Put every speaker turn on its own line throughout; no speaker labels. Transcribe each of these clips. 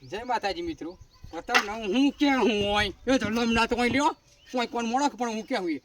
જય માતાજી મિત્રો. તમને હું ક્યાં હું હોય એ તો લમના તો કોઈ લ્યો કોઈ કોણ મોણક પણ હું ક્યાં હોય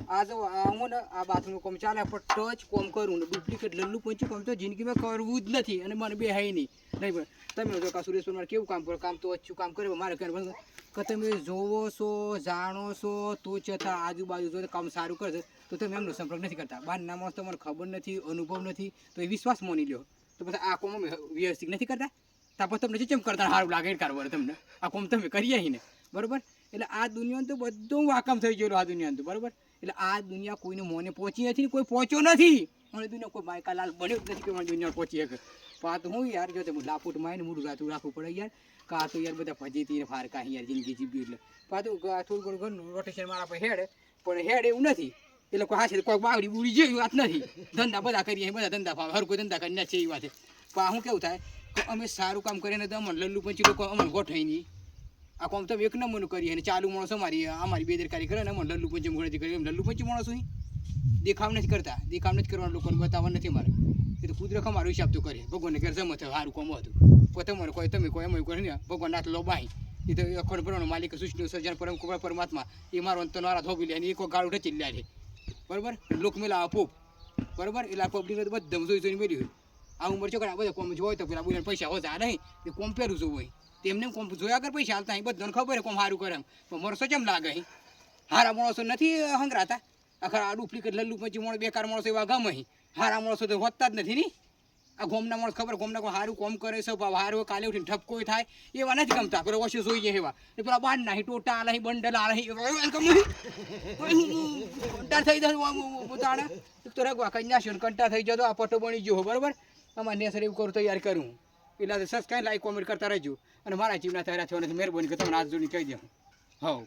આ જો હું ને આ બાથરૂમનું કામ ચાલે પણ ટચ કોમ કરું ને ડુપ્લિકેટ લલ્લુ પંચું કામ તો જિંદગીમાં કરવું જ નથી અને મને બે હાઈ નહીં નહીં તમે જો કા સુરેશ કેવું કામ કરો કામ તો ઓછું કામ કરે મારે કરે કે તમે જોવો છો જાણો છો તો છતાં આજુબાજુ જો કામ સારું કરશે તો તમે એમનો સંપર્ક નથી કરતા બહારના માણસ તમને ખબર નથી અનુભવ નથી તો એ વિશ્વાસ માની લ્યો તો પછી આ કોમ વ્યવસ્થિત નથી કરતા તાપ તમને ચેમ કરતા સારું લાગે કારવાર તમને આ કોમ તમે કરીએ ને બરાબર એટલે આ દુનિયામાં તો બધું વાકામ થઈ ગયેલું આ દુનિયામાં તો બરાબર એટલે આ દુનિયા કોઈને મોને પહોંચી નથી કોઈ પહોંચ્યો નથી મને દુનિયા કોઈ માયકાલાલ બન્યો જ નથી કે મને દુનિયા પહોંચી શકે પણ તો હું યાર જો હું લાપુટ માઈને મોડું રાતું રાખવું પડે યાર કા તો યાર બધા ફજીતી ફારકા યાર જિંદગી જીવ્યું એટલે પાછું થોડું ઘણું ઘરનું રોટેશન મારા પર હેડ પણ હેડ એવું નથી એ લોકો હાથે કોઈ બાવડી બુડી જેવી વાત નથી ધંધા બધા કરીએ બધા ધંધા ફાવે હર કોઈ ધંધા કરીને છે એ વાત પણ હું કેવું થાય કે અમે સારું કામ કરીને તો અમને લલ્લુ પંચી લોકો અમને ગોઠવાઈ નહીં આ કોમ તો એક નંબરનું કરીએ અને ચાલુ માણસો અમારી બેદરકારી કરે ને અમને લલ્લુ પંચી મોડેથી કરીએ લલ્લુ પંચી માણસો દેખાવ નથી કરતા દેખાવ નથી કરવાનું લોકોને બતાવવા નથી મારે એ તો કુદરત અમારો હિસાબ તો કરીએ ભગવાનને ઘર જમત સારું કોમ હતું કોઈ તમારે કોઈ તમે કોઈ એમ કોઈ ભગવાન નાથ લો બાઈ એ તો અખંડ પરનો માલિક સૃષ્ટિ સર્જન પરમાત્મા એ મારો અંત નારા થોભી લે અને એક ગાળું ઢચી લે છે બરાબર લોક મેલા પોપ બરાબર એટલે આ પબ્લિક તો બધા જોઈ જોઈને મેળ્યું હોય આ ઉંમર છોકરા બધા કોમ જોય તો પેલા બોલીને પૈસા હોતા નહીં એ કોમ પહેરું જોવું હોય તેમને કોમ જોયા કર પૈસા હાલતા બધાને ખબર હોય કોમ સારું કરે પણ માણસો કેમ લાગે હારા માણસો નથી હંગરાતા આખા ડુપ્લિકેટ લલ્લુ પંચી માણસ બેકાર માણસો એવા ગમે હારા માણસો તો હોતા જ નથી ની આ ગોમના માણસ ખબર ગોમના કોઈ સારું કોમ કરે છે હારું કાલે ઉઠીને ઠપકો થાય એવા નથી ગમતા પેલા ઓછું જોઈએ એવા એ પેલા બાંધ નાખી ટોટા આલાહી બંડલ આલાહી કંટાળ થઈ જાય પોતાને તો રગવા કઈ નાખ્યો ને કંટાળ થઈ જતો આ પટો બની ગયો બરાબર અમારે નેસર એવું કરું તૈયાર કરું એટલે સબસ્ક્રાઈબ લાઈક કોમેન્ટ કરતા રહેજો અને મારા જીવના તૈયાર થયો નથી મહેરબાની કે તમને આજ જોઈને કહી દઉં હા